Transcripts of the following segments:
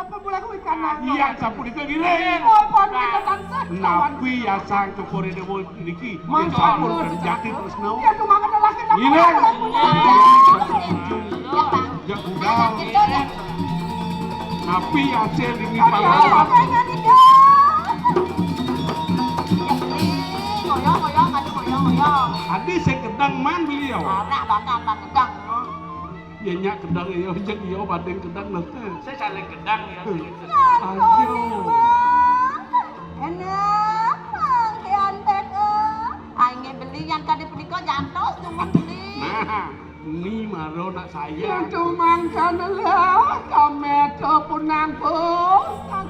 apa boleh kuwi kanang. Iya sampun iki ngiring. Oh, pon kita tansah. Napi ya sang cokore dewo niki. Mangsa Sampun kula terjadi tresno. Ya cuma kan laki laki. Ngiring. Ya, Bang. Ya udah. Napi aja ini Apa pangkat. pengen iki? Ngoyong, aduh ngoyong. Adi saya kedang man beliau. Ora bakal gedang. Ya nyak kedang ya jeung iya badeng kedang nanti. Saya saling gedang ya. Ayo. Enak, kiantek. Aing beli yang tadi punika jantos cuma beli. Nah, ini maro nak Ya saya. cuma kan lah, kameto punang pun.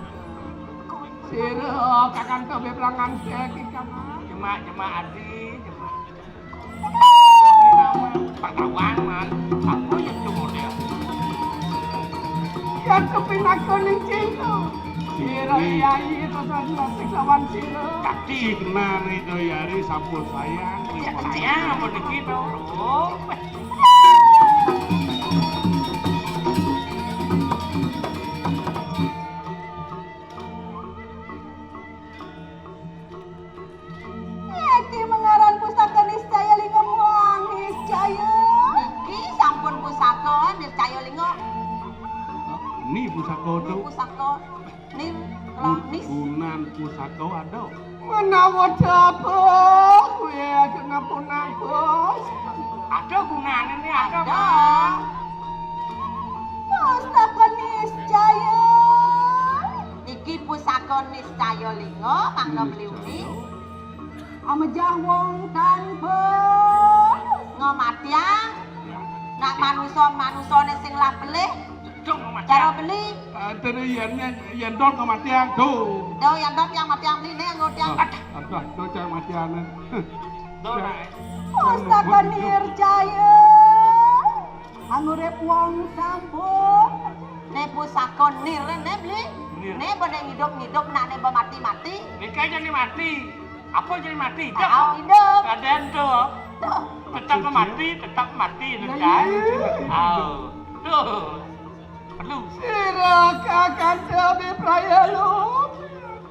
Sira kakang tobe pelangan iki kamar. Jemaah Adi, Patawan man, aku yang tunggu dia. Ya kepinaku ning cinta. Sira yai tenan lasik lawan sira. Kaki, Cina itu yari sampun sayang. ya saya mau dikit oh. Iki mengaran pustaka niscaya lingam wang niscaya. Iki sampun pusaka niscaya lingo. Ini pusaka Ini tuh. pusaka nim klonis. Gunan pusaka ada. Menawa dapur, kuwi aku ngapunang bos. Ada gunanya nih, ada Ada. Bang. Pustaka niscaya. Iki pusaka niscaya lingo mangga beli uni. Amejah wong tanpa. Ngomatyang. Nak manusa-manusane sing lah belih Dong macam. cara beli. Ada yang dol kematian tuh. Do yang dot yang matyang beli nih ngotyang. Aduh, tuh cak matian. Dong naik. Pustaka nircaya. Angurep wong sampun. Ne pusaka nir ne beli. Nir. Ne bode hidup-hidup nak ne mati-mati. Nikah jadi mati. Apa jadi mati? Tahu hidup. Kaden tuh. Tetap mati nikah. Au. Tuh. Perlu. Sira kakang tobe prayelu.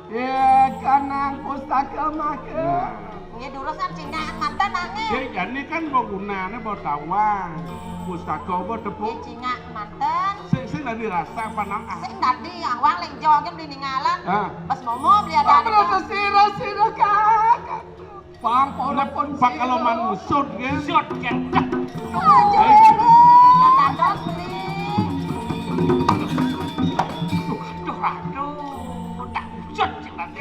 Ya kanang pustaka maka. Nggih durusan cingaan mantan nangis. Ya ini kan mau gunanya mau tawang. Pustaka mau Nggih tepuk. cinga mantan. Sing dari rasa panang ah. Sing tadi awang leng jogen di ningalan. Ah. Pas momo beli ada. Apa sira kakang? Pang pon Pak kalau manusut kan. Shot kan. Yang dados beli. Aduh. Tak shot sih nanti.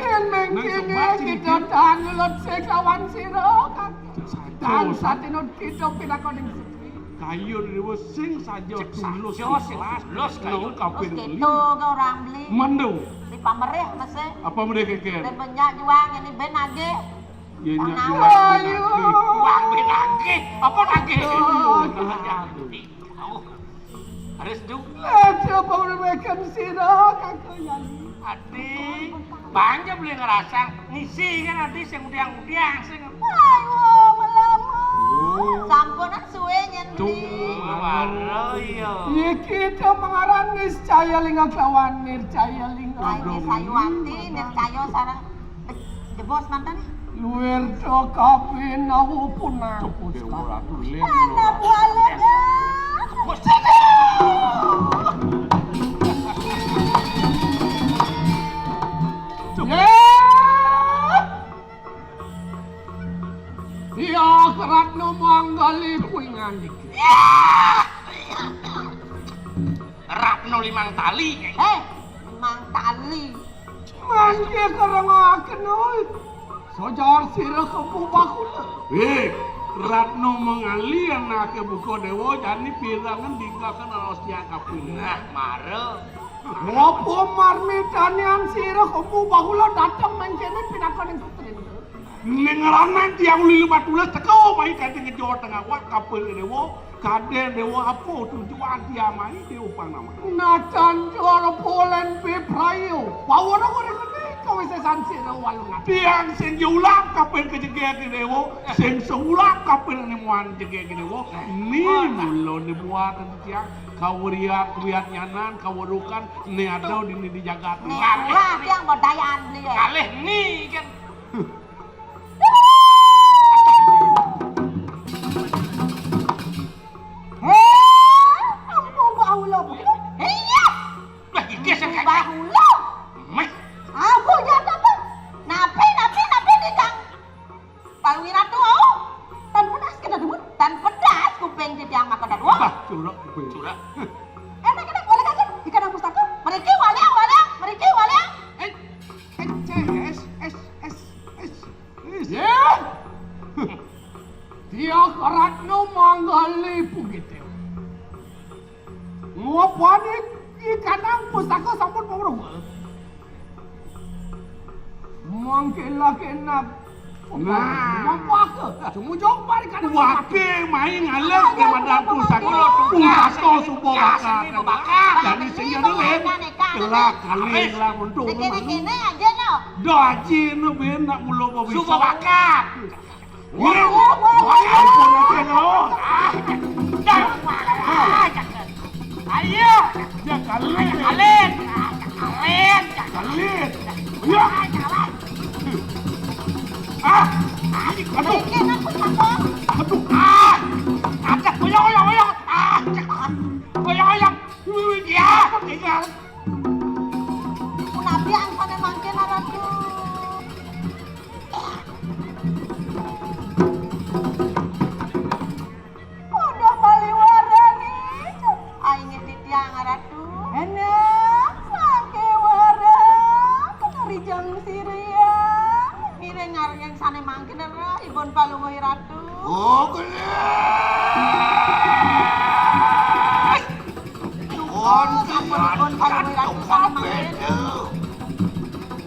Mengkini kita tangulut sekawan sira kakang. Dan satinut kita pinakoning Kayu dewa sing saja tulus Tulus kayu. kapir Terus beli. gitu ke orang beli. Mandu. Di pamerih mese. Apa mereka keker? Dan banyak juang ini ben age. Ya nyak Tanah. jual Ayo. Uang beli lagi. Apa lagi? Harus duk. Aja pemremekan sira kakang yali. Adi. Banyak beli ngerasa. Ngisi kan nanti sing udiang-udiang sing. Ayo melama. Sampunan suwe nyen beli. Waro iya. Iki kita mengaran niscaya lingga kelawan nircaya lingga. Lagi sayuati niscaya sareng jebos mantan. Luwir to kapin aku punang Dewa pustaka. ratu len. Anak balik. Ya kerat no manggali kuingan iki. Rapno 5 tali. Memang tali. Mangke karangaken oi. Sojar sira kepu bakula. Ratno mengalian nak ke buku dewa jadi pirangan dikakan aros yang kapil. Nah, mare. Ngopo marmitanian sira kepu bakula datang mangkene pinakoning putrin. Nengaranan tiang lili batulas teko mai kate ngejawa tengah wak kapil dewa kade dewa apa tujuan tiamai dewa pang nama. Natan jora polen pe prayo. Pawana ko rin kau bisa sansi na walungan. Tiang sing julap kapil kejege dewa sing seulap kapil ni muan jege dewa ni mulo ni buatan tiang kawuriat nyanan kawurukan neado di jagat. Wah, yang bodayaan beli ya. Kalih nih kan. Ambo bahulo begitu. Iya. Lah iki sing Bahulo. meh. Aku jatuh bang. Napi di kang. Palungi ratu au. Tan pedas kita dulu. Tan pedas kuping di tiang makan dua. Bah, curang. Curang. Enak boleh kagak? Di kadang pustaka. Mereka waliang. Mereka waliang. Ya. Dia karatno manggali begitu. Ngopani ikanang pustaka sampun pawruh. Mangkela kenap. Nah. Mampake. Sumujong bari kana. Wake main ngalih ke madang pusaka supo bakar. Jadi sing ndeleng. Kelak kalih lah untuk Kene aja no. Daji no benak mulo mau bisa. Supo bakar. Wah, ampun ate lo. Ayo. Ya kalih. Kalih. Ya. Aduh. Kene pustaka. Ada boyong. Boyong. Ya, tinggal. Nabi angkane mangken ratu. Udah baliwara nih. Aing di tiang ratu. Enak sake wara. Kenari jam siria. Mire ngareng sane mangken ra ibon palungoy ratu. Oh, gede. Ibon palungoy ratu sane mangken.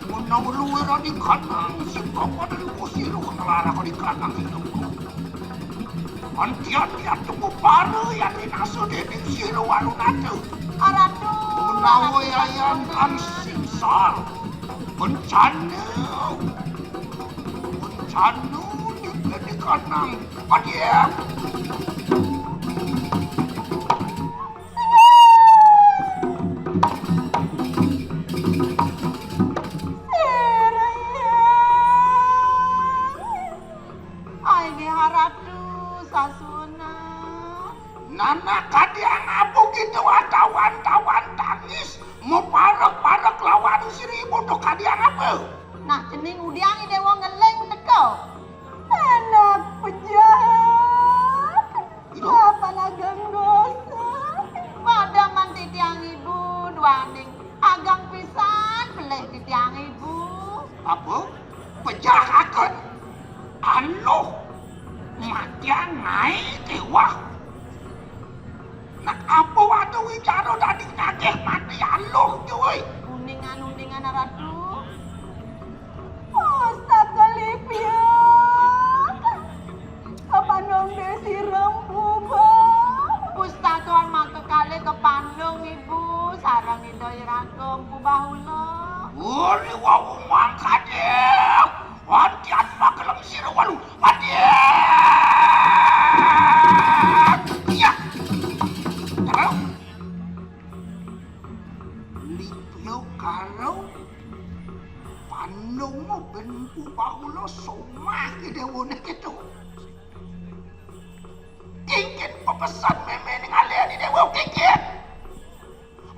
Menang luar di kanang si bapak dari kusiro kelara di kanang itu. Antian tuku paru yang dinasu di siro walunatu. Ratu. Menawi ayam kan sinsar. Bencana di kanang. Adiam. Nana kadiang abu gitu tawan tangis mau parek lawan seribu untuk kadiang apa? Nah, cening udiang ide wong ngeleng teko. Anak pejahat. Apa nagang dosa? Pada manti tiang ibu duaning agang pisan beleh di tiang ibu. Apa? Pejahat? Aloh, matiang naik tewah. Nak apa waktu wicara tadi nagih mati aloh cuy. Undingan ratu. Pustaka lipiak. Apa nong desi rempuba. Pustakaan maka kali ke Bandung ibu. Sarang idoi ragam kubahula. Uri wau mangkadeh. Wantian makelem sirwalu. Adiam. Iya. Terus. Lipio karo. Pandung mo benku bahulo somah kidewone gitu. Kingkin pepesan meme ning alian di dewa kingkin.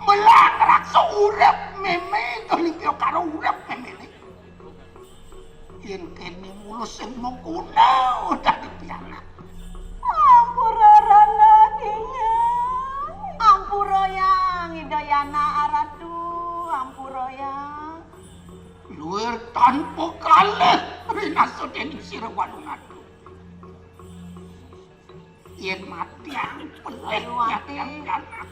Melang raksa urep meme to lipio karo urep meme ni. Yen kene mulus sing mengkuna dadi pianak. Ampura rana kinya. Ampura yang idayana aratu. Ampura yang. Luar tanpa kalah rinaso dening sira walunatu. Yen mati ang peleh yang anak.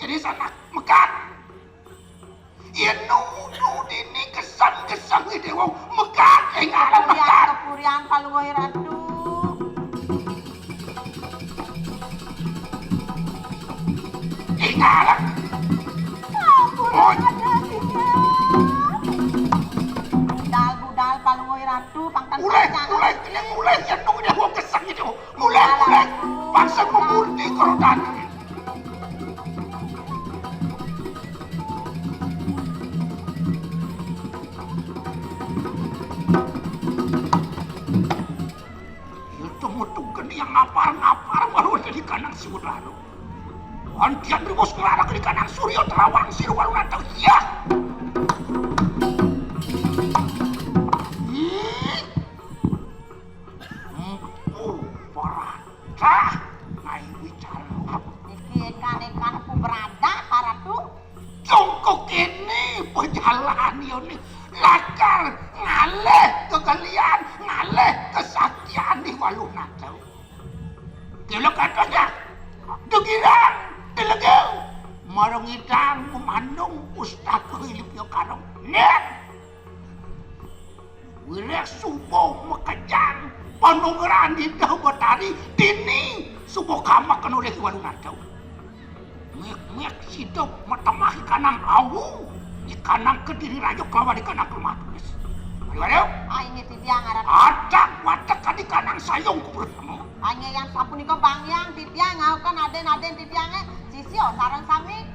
Jadi sana mekat. Yen nudu dini kesan-kesan ide wong mekat ing alam mekat. Kepurian palungoy ratu. Ing alam. Ampura rana kinya. Budal palungoy ratu pangtan Mulai yen nung ide wong kesan ide wong. Mulai. Paksa memurti korotan. tembus ngelara ke kanang Suryo Terawang Siro Walunata. Iya. Parata ngai wicara. Iki ikan pu berada Ratu. Jongkok ini pejalan ini lakar ngaleh kegalian ngaleh kesaktian di Walunata. Kilo katanya degirang delegau marang idang memandung ustaku hilipyo karong nen wirek subuh mekejang panunggeran di daw batari dini subuh kamak kenoleh Walunata. Mek sidop matamah ikanang awu ikanang Kediri Raja kawa ikanang Rumah Tulis. Ayo Aing titiang Ratu. adak watak ikanang sayong kubersama. Hanya yang sapunika bangyang titiang ngaukan aden-aden titiangnya sisio sareng sami.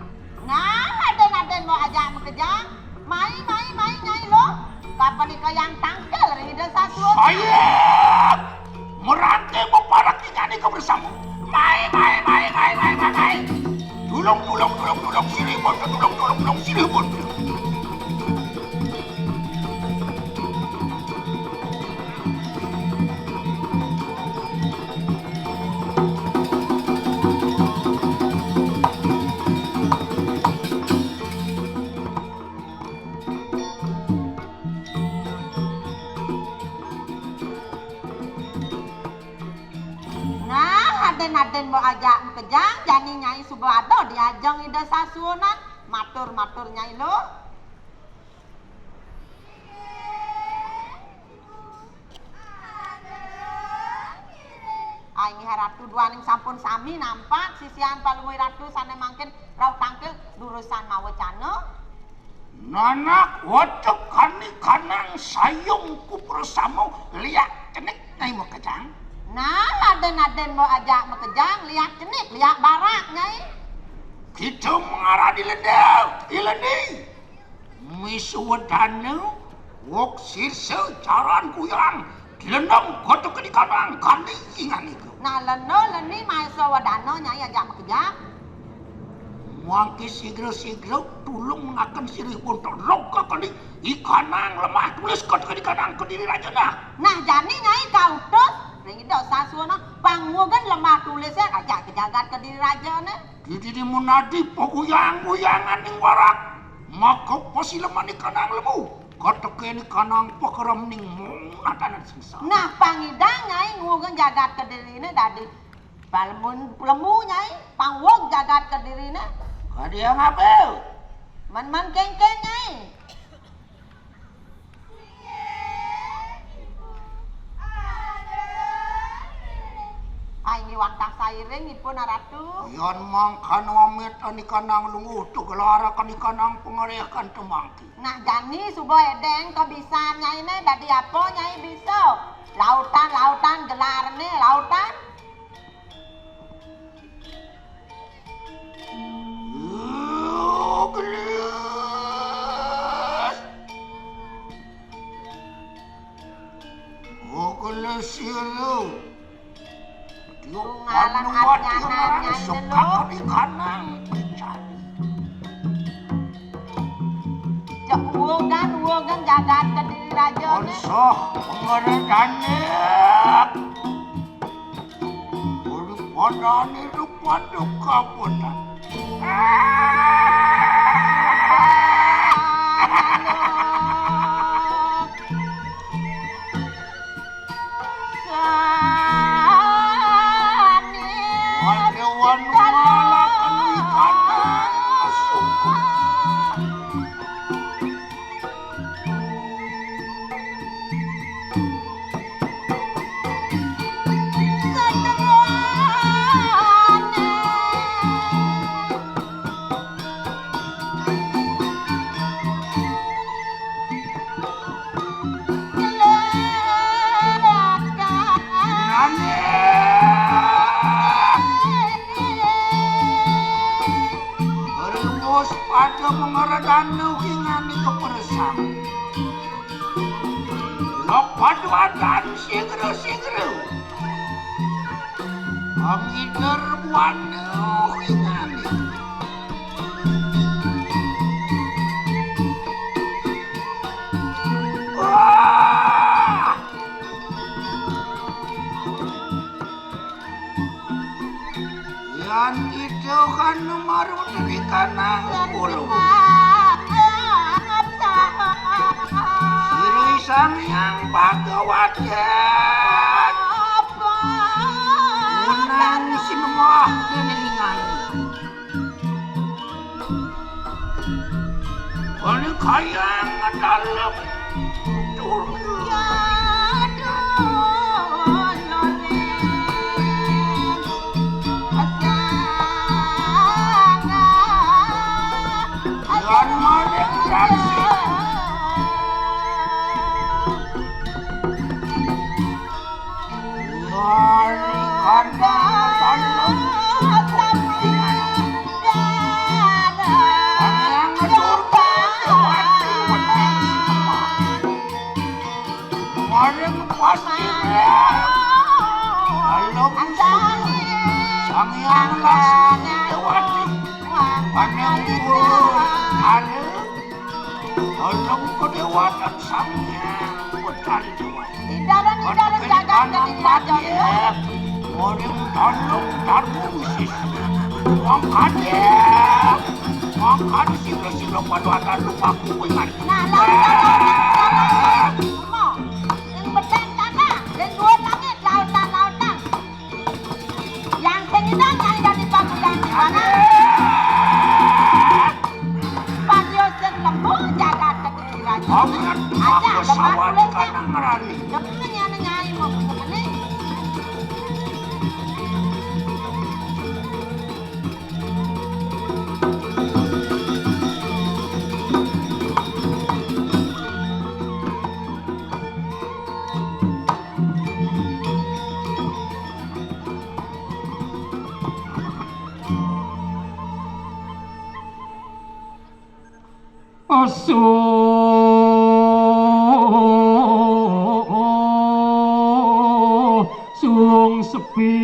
Nah, aden-aden mau ajak mekejang. Mai nyai lo. Kapan ika yang tangkel ring desa suun. Saya merangkai meparak ingani kebersama. Mai. Tulung Siribun. Aden mau ajak mekejang jani nyai Subado diajeng ida sasuonan matur nyai lo. Aing Ratu duaning sampun sami nampak sisian palungui Ratu sane mangkin rau tangkil durusan mawacana. Nanak watak kanang sayong kubersama liak cenik nyai mau kejang. Nah, aden-aden mau ajak mekejang, lihat cenik, lihat barak, nyai. Kita mengarah di lendi. Misuwadana, wok sirse jaran kuyang, dilendang kotok ke di kanang kandi ingan itu. Nah, leni maiso wadano, nyai ajak mekejang. Mangki sigro tulung mengakan sirih untuk roka kali ikanang lemah tulis kotok ke di kanang Kediri Raja nah. Nah, jani nyai kau tuh. Ring itu sasuana pangugan lemah tulisnya ajak kejagat Kediri Raja ne. Di munadi poguyang-guyangan ning warak. Maka posileman ikanang lemu. Kotoke ni kanang pekerem ning munatanan sengsa. Nah, pangidang nyai ngugan jagat Kediri ne dadi balmun lemu nyai pangwog jagat Kediri ne. Kadiang apa? Man kengken nyai. Aing wantah sairing ipun Ratu. Yan mangkan wamit ani kanang lunguh tu gelara kan ikanang pengarekan temangki. Nah jani subo edeng kebisan nyai ne dadi apa nyai bisa? Lautan gelarne lautan. Gelis silu. Ngalang adjanan nyai dulu. Kanang pencari. Cek uogan jagat Kediri Raja ne. Onsoh pengeredane. Daripada ni rupa duka putan. Pada mengeredanu ingani keperesang. Lopaduadan sigero. Angidar buanu ingani. kanang kulo. Siri sang yang Bhagawatian. Unang sinemah kenelingan. Kali kayang dalam dunia. Dan maling jansi. Dari karena dalam yang surga kewati wenang sinemah. Maling pasti dalam sang yang Laksmi Dewati. Panang pun ada dalam kedewatan sang yang Betari Dewati. Pada kehidupan mati orang tolong tarbusis. Mangkat sila-sila pada akan lupa kuingan. Nah, lautan. Yang beteng tanah, yang dua langit, lautan. Yang sengidang yang dari pagudan di mana? Panjosen lembu jaga kekiran. Angat Aja, pesawat lepas kanang rani. Depannya nengai mau kemana? Suung sepi.